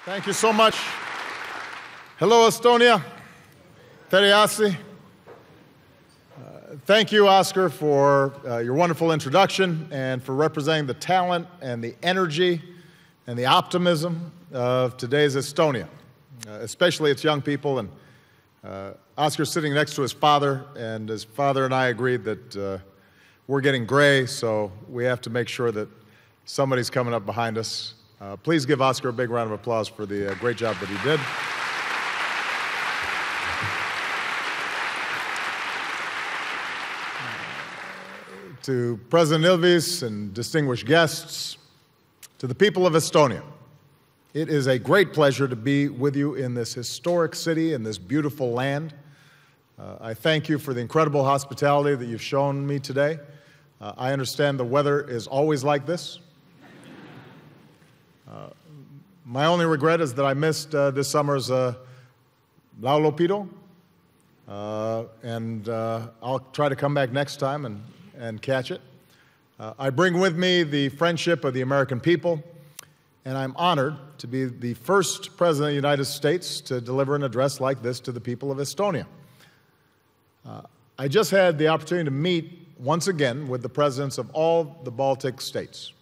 Thank you so much. Hello, Estonia. Tere asi. Thank you, Oscar, for your wonderful introduction and for representing the talent and the energy and the optimism of today's Estonia, especially its young people. And Oscar's sitting next to his father, and his father and I agreed that we're getting gray, so we have to make sure that somebody's coming up behind us. Please give Oscar a big round of applause for the great job that he did. To President Ilves and distinguished guests, to the people of Estonia, it is a great pleasure to be with you in this historic city, in this beautiful land. I thank you for the incredible hospitality that you've shown me today. I understand the weather is always like this. My only regret is that I missed this summer's Laulopito, and I'll try to come back next time and catch it. I bring with me the friendship of the American people, and I'm honored to be the first President of the United States to deliver an address like this to the people of Estonia. I just had the opportunity to meet once again with the presidents of all the Baltic states,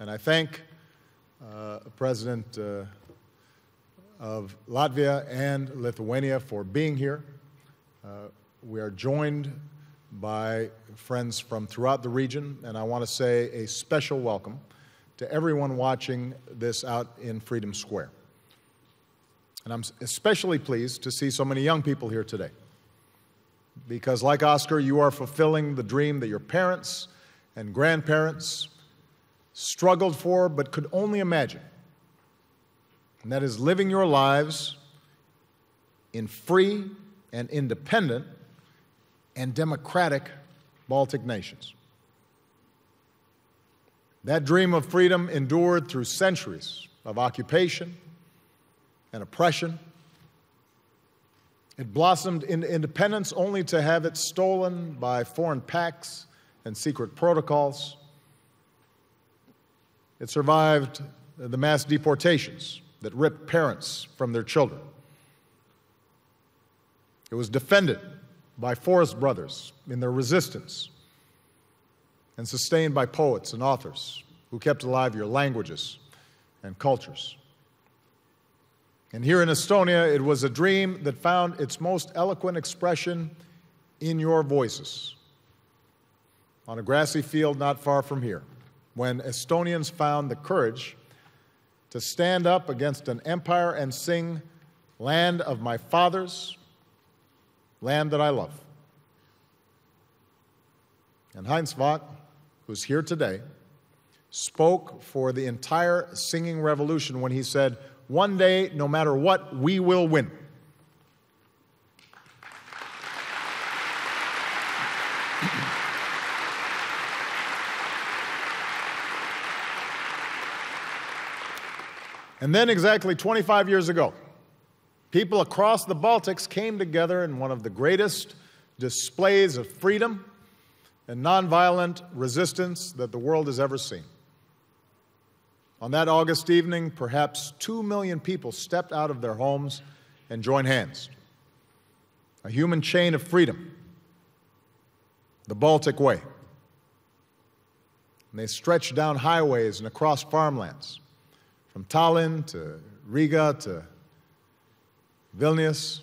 and I thank President of Latvia and Lithuania for being here. We are joined by friends from throughout the region, and I want to say a special welcome to everyone watching this out in Freedom Square. And I'm especially pleased to see so many young people here today, because like Oscar, you are fulfilling the dream that your parents and grandparents struggled for but could only imagine, and that is living your lives in free and independent and democratic Baltic nations. That dream of freedom endured through centuries of occupation and oppression. It blossomed into independence only to have it stolen by foreign pacts and secret protocols. It survived the mass deportations that ripped parents from their children. It was defended by forest brothers in their resistance and sustained by poets and authors who kept alive your languages and cultures. And here in Estonia, it was a dream that found its most eloquent expression in your voices on a grassy field not far from here, when Estonians found the courage to stand up against an empire and sing, "Land of my fathers, land that I love." And Heinz Wack, who's here today, spoke for the entire singing revolution when he said, "One day, no matter what, we will win." And then exactly 25 years ago, people across the Baltics came together in one of the greatest displays of freedom and nonviolent resistance that the world has ever seen. On that August evening, perhaps 2 million people stepped out of their homes and joined hands. A human chain of freedom, the Baltic Way. And they stretched down highways and across farmlands, from Tallinn to Riga to Vilnius.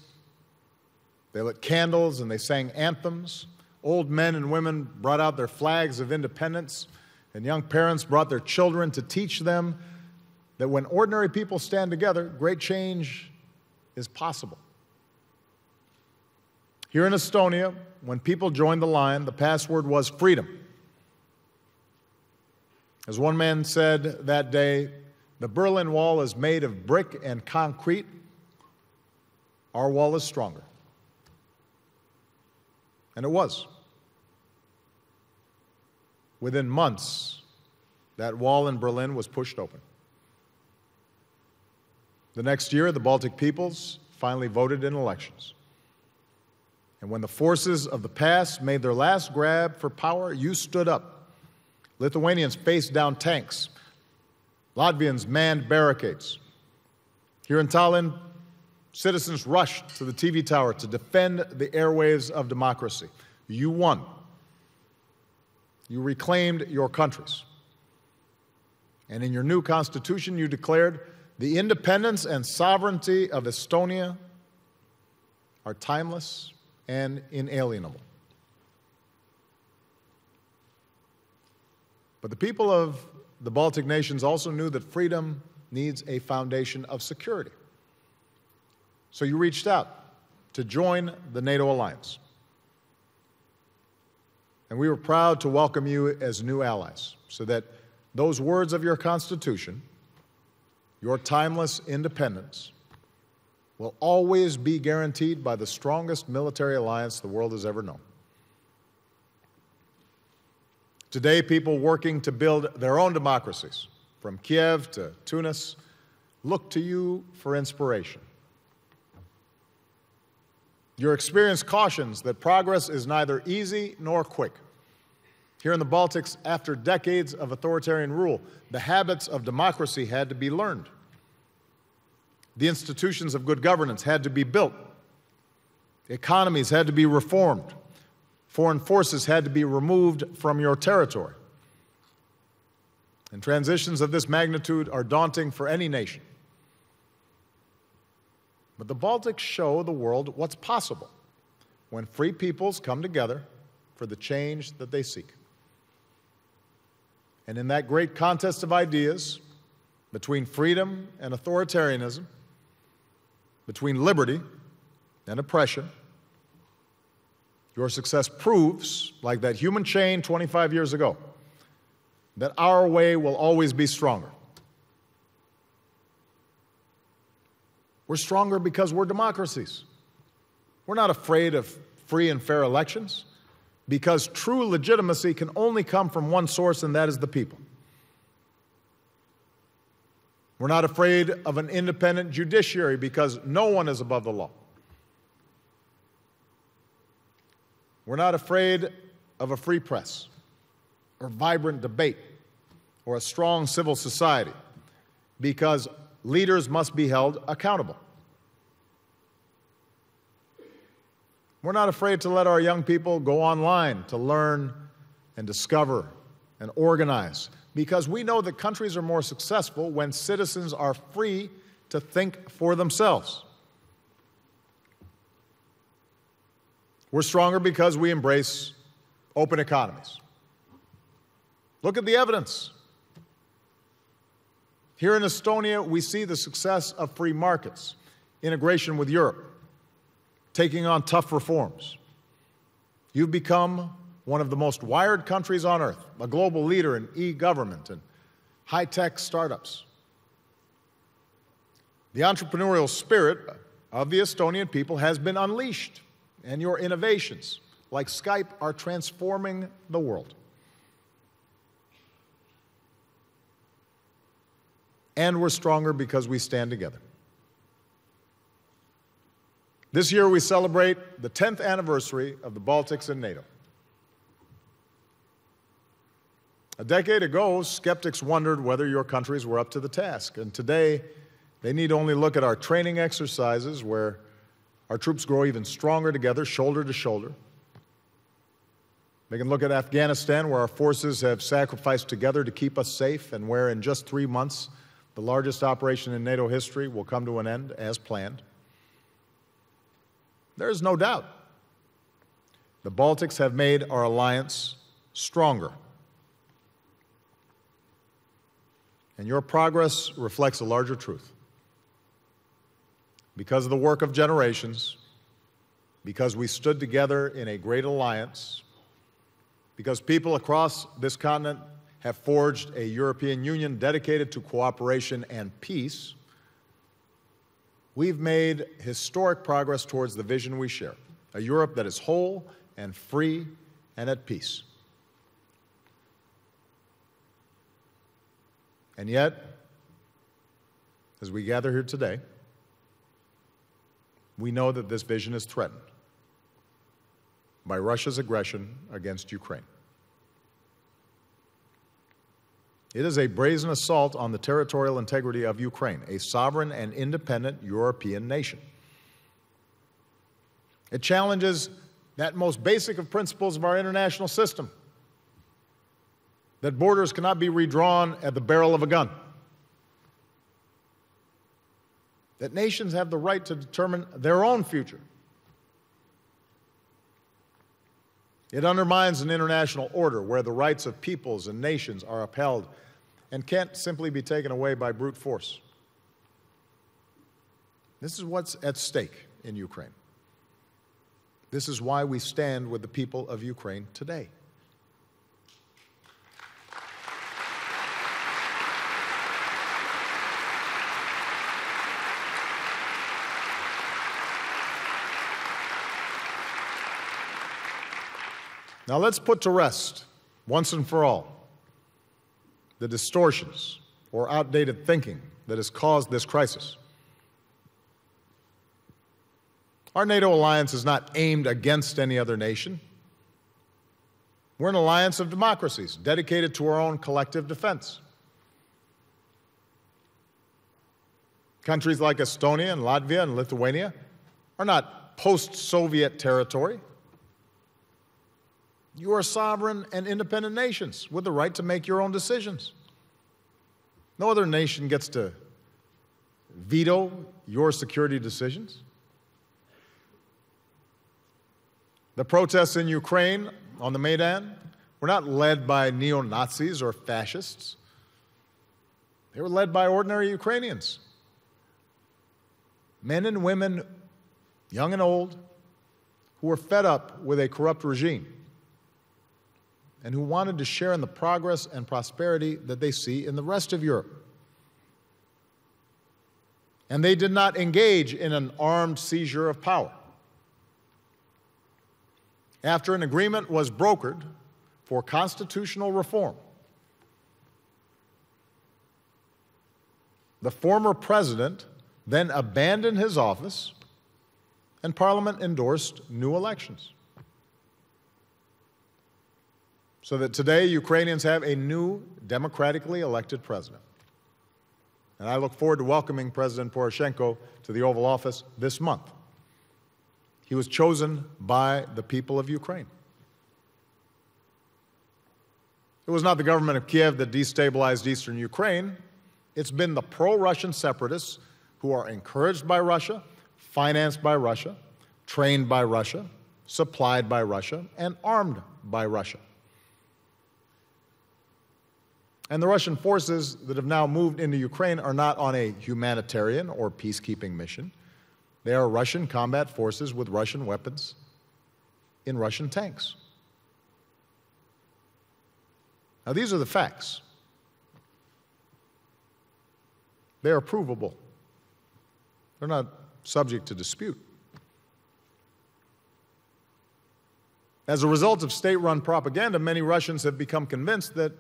They lit candles and they sang anthems. Old men and women brought out their flags of independence, and young parents brought their children to teach them that when ordinary people stand together, great change is possible. Here in Estonia, when people joined the line, the password was freedom. As one man said that day, "The Berlin Wall is made of brick and concrete. Our wall is stronger." And it was. Within months, that wall in Berlin was pushed open. The next year, the Baltic peoples finally voted in elections. And when the forces of the past made their last grab for power, you stood up. Lithuanians faced down tanks. Latvians manned barricades. Here in Tallinn, citizens rushed to the TV tower to defend the airwaves of democracy. You won. You reclaimed your countries. And in your new constitution, you declared the independence and sovereignty of Estonia are timeless and inalienable. But the people of the Baltic nations also knew that freedom needs a foundation of security. So you reached out to join the NATO alliance. And we were proud to welcome you as new allies, so that those words of your Constitution, your timeless independence, will always be guaranteed by the strongest military alliance the world has ever known. Today, people working to build their own democracies, from Kiev to Tunis, look to you for inspiration. Your experience cautions that progress is neither easy nor quick. Here in the Baltics, after decades of authoritarian rule, the habits of democracy had to be learned. The institutions of good governance had to be built. Economies had to be reformed. Foreign forces had to be removed from your territory. And transitions of this magnitude are daunting for any nation. But the Baltics show the world what's possible when free peoples come together for the change that they seek. And in that great contest of ideas between freedom and authoritarianism, between liberty and oppression, your success proves, like that human chain 25 years ago, that our way will always be stronger. We're stronger because we're democracies. We're not afraid of free and fair elections, because true legitimacy can only come from one source, and that is the people. We're not afraid of an independent judiciary, because no one is above the law. We're not afraid of a free press, or vibrant debate, or a strong civil society, because leaders must be held accountable. We're not afraid to let our young people go online to learn and discover and organize, because we know that countries are more successful when citizens are free to think for themselves. We're stronger because we embrace open economies. Look at the evidence. Here in Estonia, we see the success of free markets, integration with Europe, taking on tough reforms. You've become one of the most wired countries on earth, a global leader in e-government and high-tech startups. The entrepreneurial spirit of the Estonian people has been unleashed, and your innovations, like Skype, are transforming the world. And we're stronger because we stand together. This year we celebrate the 10th anniversary of the Baltics and NATO. A decade ago, skeptics wondered whether your countries were up to the task, and today they need only look at our training exercises where our troops grow even stronger together, shoulder to shoulder. They can look at Afghanistan, where our forces have sacrificed together to keep us safe, and where in just 3 months, the largest operation in NATO history will come to an end as planned. There is no doubt the Baltics have made our alliance stronger. And your progress reflects a larger truth. Because of the work of generations, because we stood together in a great alliance, because people across this continent have forged a European Union dedicated to cooperation and peace, we've made historic progress towards the vision we share, a Europe that is whole and free and at peace. And yet, as we gather here today, we know that this vision is threatened by Russia's aggression against Ukraine. It is a brazen assault on the territorial integrity of Ukraine, a sovereign and independent European nation. It challenges that most basic of principles of our international system, that borders cannot be redrawn at the barrel of a gun, that nations have the right to determine their own future. It undermines an international order where the rights of peoples and nations are upheld and can't simply be taken away by brute force. This is what's at stake in Ukraine. This is why we stand with the people of Ukraine today. Now let's put to rest, once and for all, the distortions or outdated thinking that has caused this crisis. Our NATO alliance is not aimed against any other nation. We're an alliance of democracies dedicated to our own collective defense. Countries like Estonia and Latvia and Lithuania are not post-Soviet territory. You are sovereign and independent nations with the right to make your own decisions. No other nation gets to veto your security decisions. The protests in Ukraine on the Maidan were not led by neo-Nazis or fascists. They were led by ordinary Ukrainians. Men and women, young and old, who were fed up with a corrupt regime and who wanted to share in the progress and prosperity that they see in the rest of Europe. And they did not engage in an armed seizure of power. After an agreement was brokered for constitutional reform, the former president then abandoned his office and Parliament endorsed new elections. So that today Ukrainians have a new democratically elected president. And I look forward to welcoming President Poroshenko to the Oval Office this month. He was chosen by the people of Ukraine. It was not the government of Kiev that destabilized eastern Ukraine. It's been the pro-Russian separatists who are encouraged by Russia, financed by Russia, trained by Russia, supplied by Russia, and armed by Russia. And the Russian forces that have now moved into Ukraine are not on a humanitarian or peacekeeping mission. They are Russian combat forces with Russian weapons in Russian tanks. Now, these are the facts. They are provable. They're not subject to dispute. As a result of state-run propaganda, many Russians have become convinced that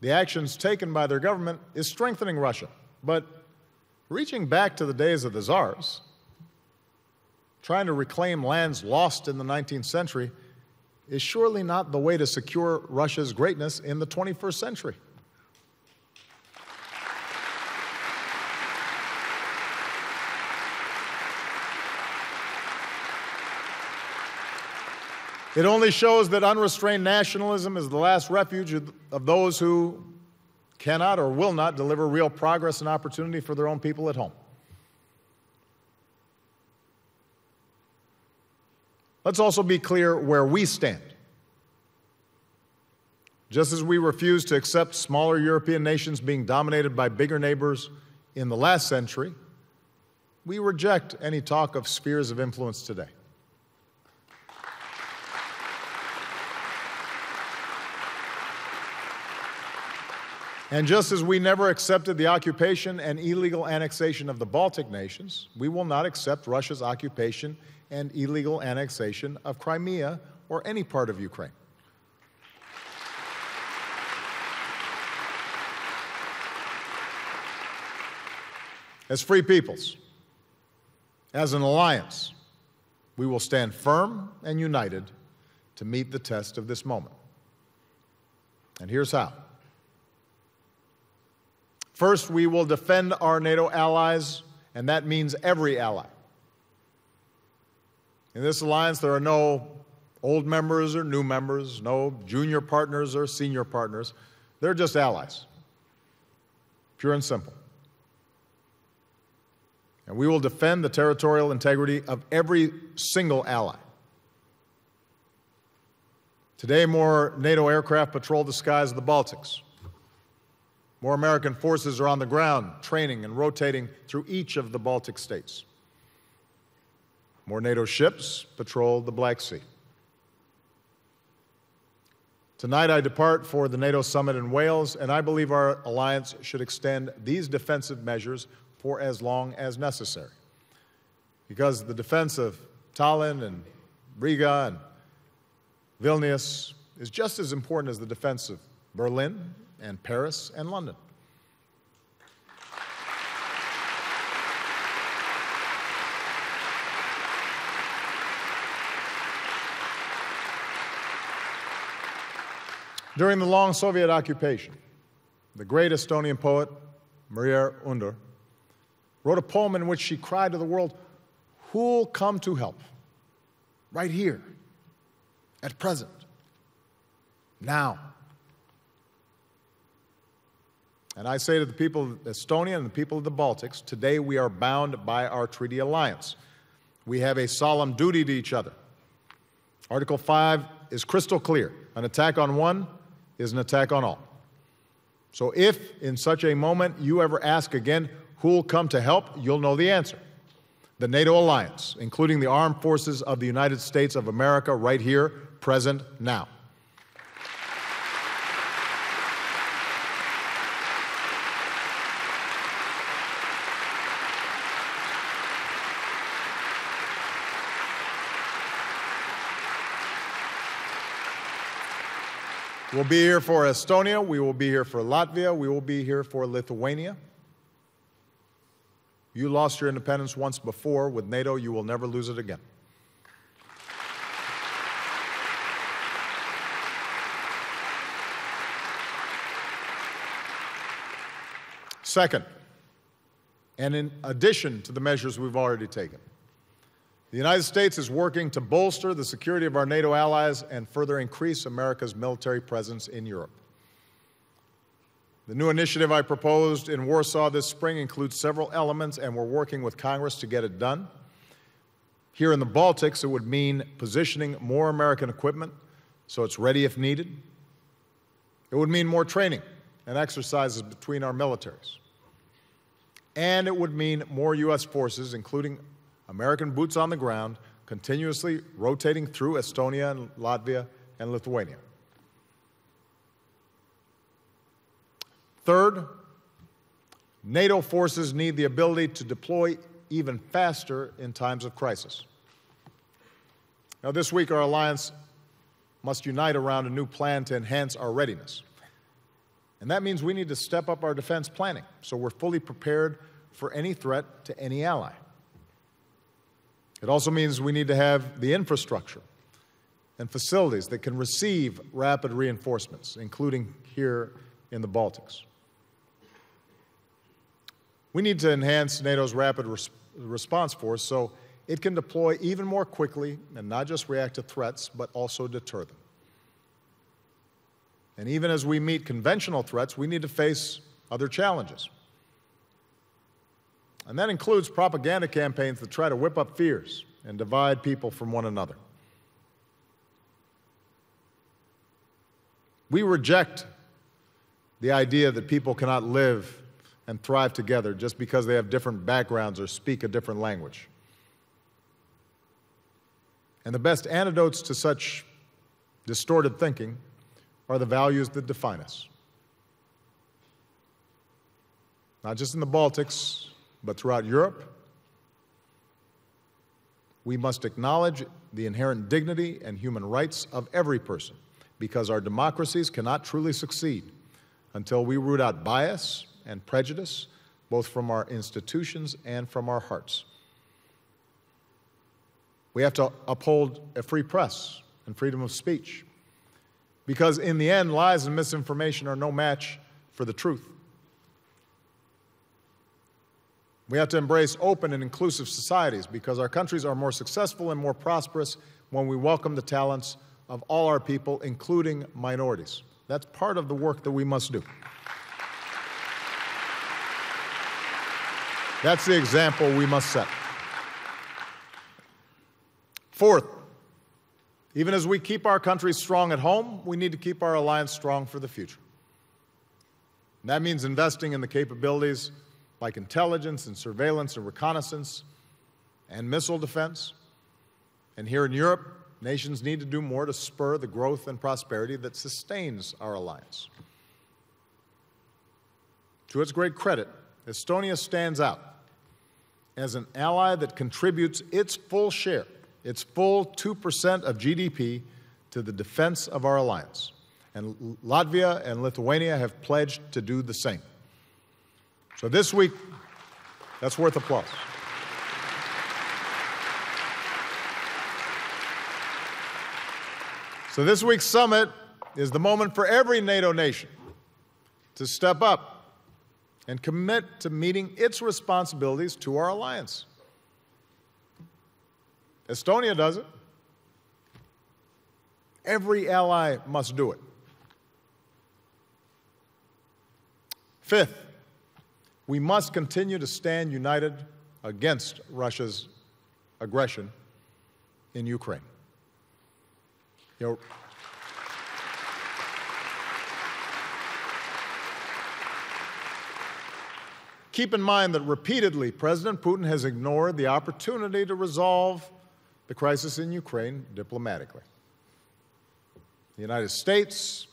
the actions taken by their government is strengthening Russia. But reaching back to the days of the czars, trying to reclaim lands lost in the 19th century is surely not the way to secure Russia's greatness in the 21st century. It only shows that unrestrained nationalism is the last refuge of those who cannot or will not deliver real progress and opportunity for their own people at home. Let's also be clear where we stand. Just as we refuse to accept smaller European nations being dominated by bigger neighbors in the last century, we reject any talk of spheres of influence today. And just as we never accepted the occupation and illegal annexation of the Baltic nations, we will not accept Russia's occupation and illegal annexation of Crimea or any part of Ukraine. As free peoples, as an alliance, we will stand firm and united to meet the test of this moment. And here's how. First, we will defend our NATO allies, and that means every ally. In this alliance, there are no old members or new members, no junior partners or senior partners. They're just allies, pure and simple. And we will defend the territorial integrity of every single ally. Today, more NATO aircraft patrol the skies of the Baltics. More American forces are on the ground, training and rotating through each of the Baltic states. More NATO ships patrol the Black Sea. Tonight, I depart for the NATO summit in Wales, and I believe our alliance should extend these defensive measures for as long as necessary. Because the defense of Tallinn and Riga and Vilnius is just as important as the defense of Berlin and Paris and London. During the long Soviet occupation, the great Estonian poet Maria Under wrote a poem in which she cried to the world, "Who'll come to help? Right here, at present, now." And I say to the people of Estonia and the people of the Baltics, today we are bound by our treaty alliance. We have a solemn duty to each other. Article 5 is crystal clear. An attack on one is an attack on all. So if, in such a moment, you ever ask again, who'll come to help, you'll know the answer. The NATO alliance, including the armed forces of the United States of America, right here, present, now. We'll be here for Estonia, we will be here for Latvia, we will be here for Lithuania. You lost your independence once before. With NATO, you will never lose it again. Second, and in addition to the measures we've already taken, the United States is working to bolster the security of our NATO allies and further increase America's military presence in Europe. The new initiative I proposed in Warsaw this spring includes several elements, and we're working with Congress to get it done. Here in the Baltics, it would mean positioning more American equipment so it's ready if needed. It would mean more training and exercises between our militaries. And it would mean more U.S. forces, including American boots on the ground, continuously rotating through Estonia and Latvia and Lithuania. Third, NATO forces need the ability to deploy even faster in times of crisis. Now, this week, our alliance must unite around a new plan to enhance our readiness. And that means we need to step up our defense planning so we're fully prepared for any threat to any ally. It also means we need to have the infrastructure and facilities that can receive rapid reinforcements, including here in the Baltics. We need to enhance NATO's rapid response force so it can deploy even more quickly and not just react to threats, but also deter them. And even as we meet conventional threats, we need to face other challenges. And that includes propaganda campaigns that try to whip up fears and divide people from one another. We reject the idea that people cannot live and thrive together just because they have different backgrounds or speak a different language. And the best antidotes to such distorted thinking are the values that define us. Not just in the Baltics, but throughout Europe. We must acknowledge the inherent dignity and human rights of every person, because our democracies cannot truly succeed until we root out bias and prejudice, both from our institutions and from our hearts. We have to uphold a free press and freedom of speech, because in the end, lies and misinformation are no match for the truth. We have to embrace open and inclusive societies because our countries are more successful and more prosperous when we welcome the talents of all our people, including minorities. That's part of the work that we must do. That's the example we must set. Fourth, even as we keep our country strong at home, we need to keep our alliance strong for the future. And that means investing in the capabilities like intelligence and surveillance and reconnaissance and missile defense. And here in Europe, nations need to do more to spur the growth and prosperity that sustains our alliance. To its great credit, Estonia stands out as an ally that contributes its full share, its full 2% of GDP to the defense of our alliance. And Latvia and Lithuania have pledged to do the same. So this week, that's worth applause. So this week's summit is the moment for every NATO nation to step up and commit to meeting its responsibilities to our alliance. Estonia does it. Every ally must do it. Fifth, we must continue to stand united against Russia's aggression in Ukraine. Keep in mind that repeatedly President Putin has ignored the opportunity to resolve the crisis in Ukraine diplomatically. The United States,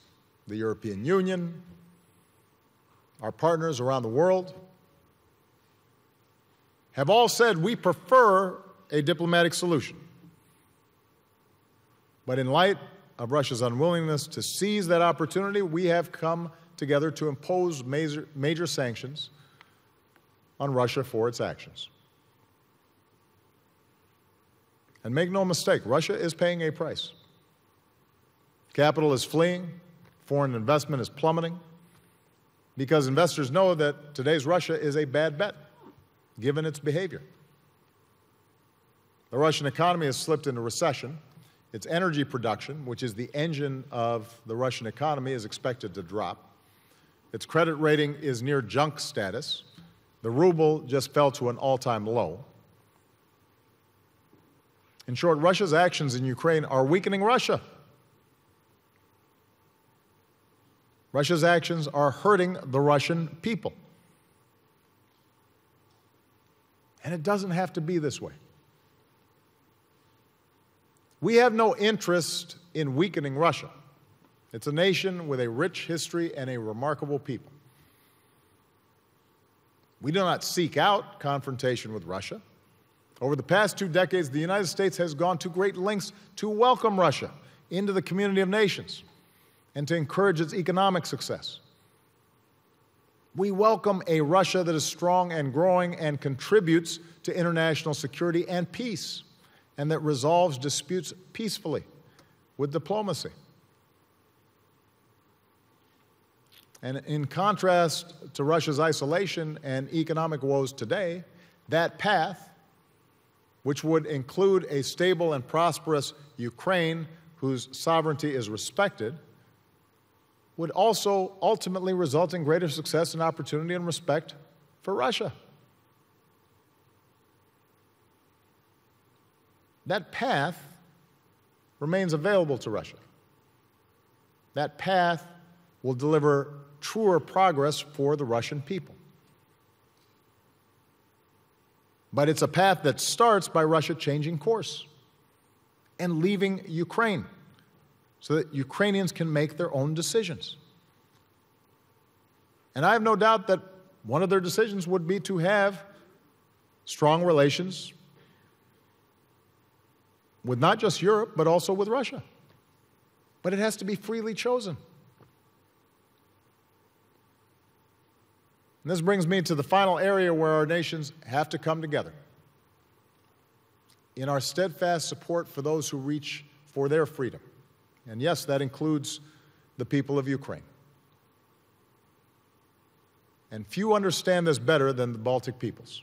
the European Union, our partners around the world have all said we prefer a diplomatic solution. But in light of Russia's unwillingness to seize that opportunity, we have come together to impose major sanctions on Russia for its actions. And make no mistake, Russia is paying a price. Capital is fleeing, foreign investment is plummeting, because investors know that today's Russia is a bad bet, given its behavior. The Russian economy has slipped into recession. Its energy production, which is the engine of the Russian economy, is expected to drop. Its credit rating is near junk status. The ruble just fell to an all-time low. In short, Russia's actions in Ukraine are weakening Russia. Russia's actions are hurting the Russian people. And it doesn't have to be this way. We have no interest in weakening Russia. It's a nation with a rich history and a remarkable people. We do not seek out confrontation with Russia. Over the past 2 decades, the United States has gone to great lengths to welcome Russia into the community of nations and to encourage its economic success. We welcome a Russia that is strong and growing and contributes to international security and peace, and that resolves disputes peacefully with diplomacy. And in contrast to Russia's isolation and economic woes today, that path, which would include a stable and prosperous Ukraine whose sovereignty is respected, would also ultimately result in greater success and opportunity and respect for Russia. That path remains available to Russia. That path will deliver truer progress for the Russian people. But it's a path that starts by Russia changing course and leaving Ukraine so that Ukrainians can make their own decisions. And I have no doubt that one of their decisions would be to have strong relations with not just Europe, but also with Russia. But it has to be freely chosen. And this brings me to the final area where our nations have to come together in our steadfast support for those who reach for their freedom. And yes, that includes the people of Ukraine. And few understand this better than the Baltic peoples.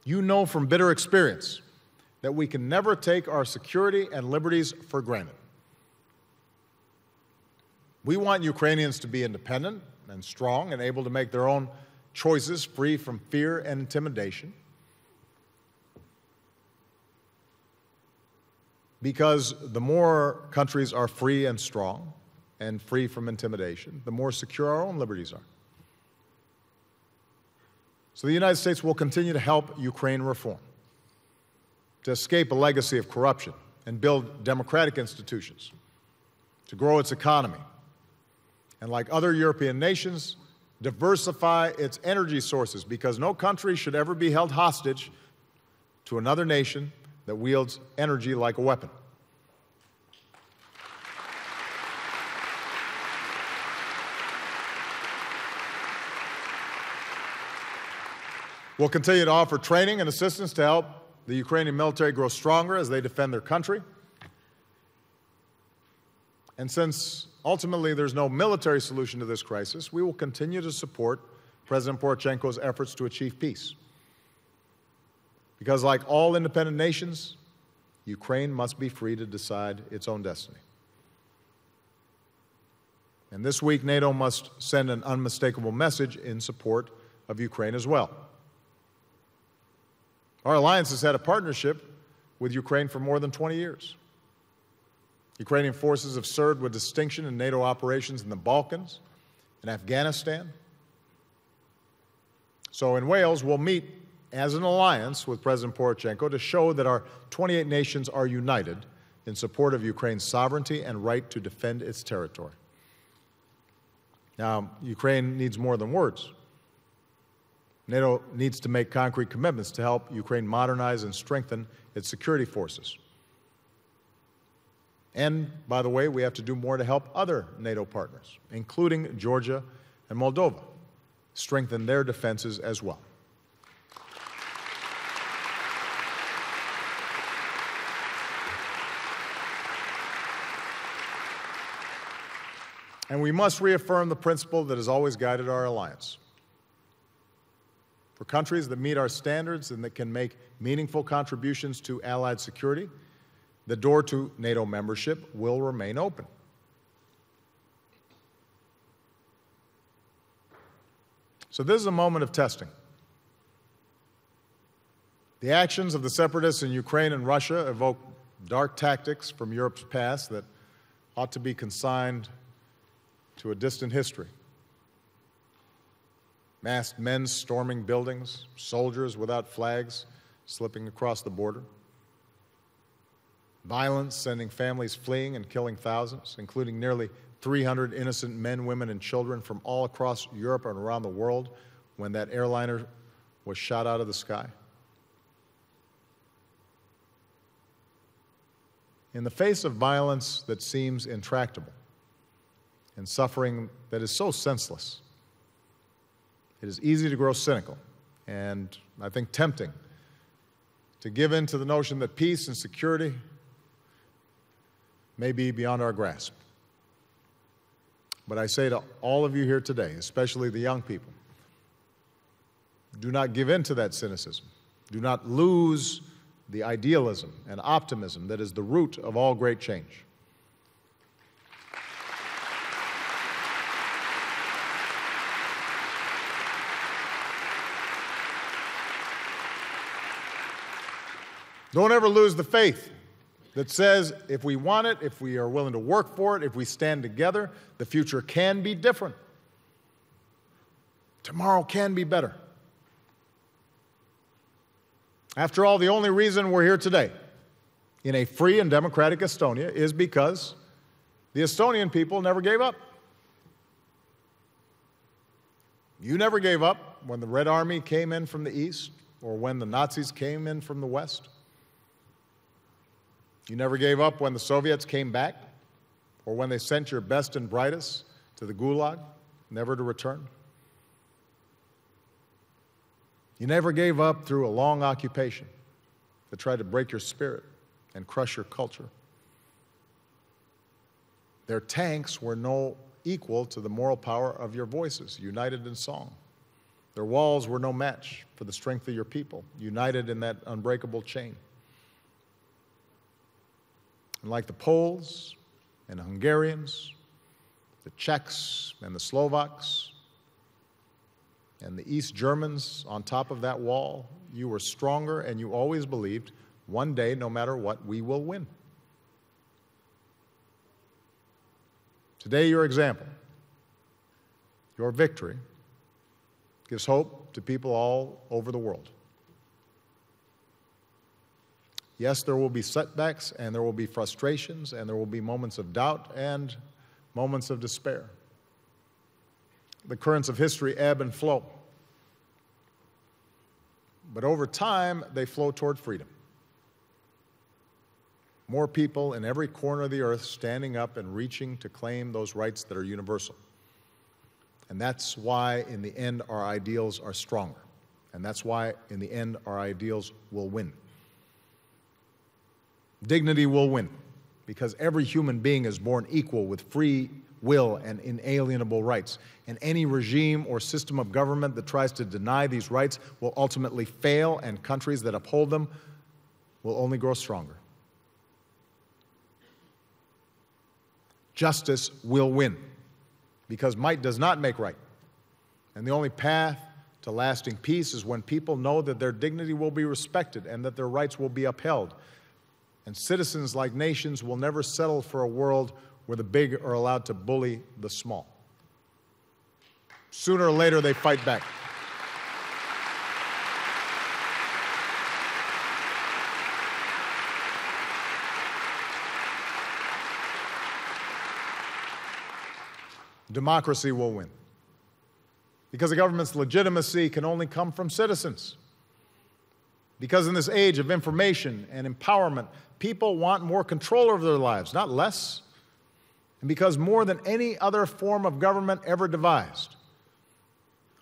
You know from bitter experience that we can never take our security and liberties for granted. We want Ukrainians to be independent and strong and able to make their own choices free from fear and intimidation. Because the more countries are free and strong and free from intimidation, the more secure our own liberties are. So the United States will continue to help Ukraine reform, to escape a legacy of corruption and build democratic institutions, to grow its economy, and like other European nations, diversify its energy sources, because no country should ever be held hostage to another nation that wields energy like a weapon. We'll continue to offer training and assistance to help the Ukrainian military grow stronger as they defend their country. And since ultimately there's no military solution to this crisis, we will continue to support President Poroshenko's efforts to achieve peace. Because like all independent nations, Ukraine must be free to decide its own destiny. And this week, NATO must send an unmistakable message in support of Ukraine as well. Our alliance has had a partnership with Ukraine for more than 20 years. Ukrainian forces have served with distinction in NATO operations in the Balkans and Afghanistan. So in Wales, we'll meet as an alliance with President Poroshenko to show that our 28 nations are united in support of Ukraine's sovereignty and right to defend its territory. Now, Ukraine needs more than words. NATO needs to make concrete commitments to help Ukraine modernize and strengthen its security forces. And, by the way, we have to do more to help other NATO partners, including Georgia and Moldova, strengthen their defenses as well. And we must reaffirm the principle that has always guided our alliance. For countries that meet our standards and that can make meaningful contributions to allied security, the door to NATO membership will remain open. So this is a moment of testing. The actions of the separatists in Ukraine and Russia evoke dark tactics from Europe's past that ought to be consigned to a distant history. Masked men storming buildings, soldiers without flags slipping across the border. Violence sending families fleeing and killing thousands, including nearly 300 innocent men, women, and children from all across Europe and around the world when that airliner was shot out of the sky. In the face of violence that seems intractable and suffering that is so senseless, it is easy to grow cynical and, I think, tempting to give in to the notion that peace and security may be beyond our grasp. But I say to all of you here today, especially the young people, do not give in to that cynicism. Do not lose the idealism and optimism that is the root of all great change. Don't ever lose the faith that says if we want it, if we are willing to work for it, if we stand together, the future can be different. Tomorrow can be better. After all, the only reason we're here today in a free and democratic Estonia is because the Estonian people never gave up. You never gave up when the Red Army came in from the east or when the Nazis came in from the west. You never gave up when the Soviets came back or when they sent your best and brightest to the Gulag, never to return. You never gave up through a long occupation that tried to break your spirit and crush your culture. Their tanks were no equal to the moral power of your voices, united in song. Their walls were no match for the strength of your people, united in that unbreakable chain. And like the Poles and the Hungarians, the Czechs and the Slovaks, and the East Germans on top of that wall, you were stronger, and you always believed, one day, no matter what, we will win. Today, your example, your victory, gives hope to people all over the world. Yes, there will be setbacks, and there will be frustrations, and there will be moments of doubt and moments of despair. The currents of history ebb and flow. But over time, they flow toward freedom. More people in every corner of the earth standing up and reaching to claim those rights that are universal. And that's why, in the end, our ideals are stronger. And that's why, in the end, our ideals will win. Dignity will win, because every human being is born equal with free will and inalienable rights. And any regime or system of government that tries to deny these rights will ultimately fail, and countries that uphold them will only grow stronger. Justice will win, because might does not make right. And the only path to lasting peace is when people know that their dignity will be respected and that their rights will be upheld. And citizens, like nations, will never settle for a world where the big are allowed to bully the small. Sooner or later, they fight back. Democracy will win, because the government's legitimacy can only come from citizens. Because in this age of information and empowerment, people want more control over their lives, not less. And because more than any other form of government ever devised,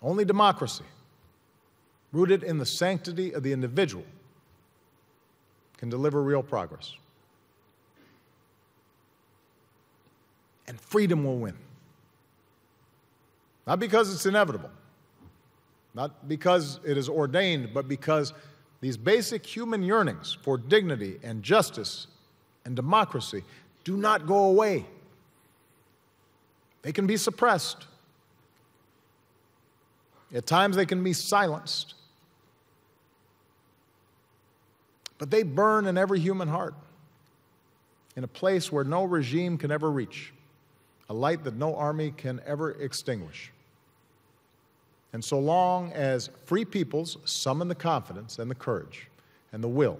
only democracy, rooted in the sanctity of the individual, can deliver real progress. And freedom will win. Not because it's inevitable, not because it is ordained, but because these basic human yearnings for dignity and justice and democracy do not go away. They can be suppressed. At times they can be silenced. But they burn in every human heart, in a place where no regime can ever reach, a light that no army can ever extinguish. And so long as free peoples summon the confidence and the courage and the will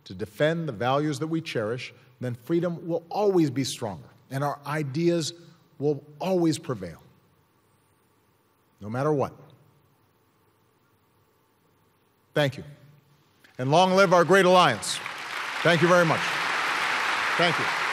to defend the values that we cherish, then freedom will always be stronger, and our ideas will always prevail, no matter what. Thank you. And long live our great alliance. Thank you very much. Thank you.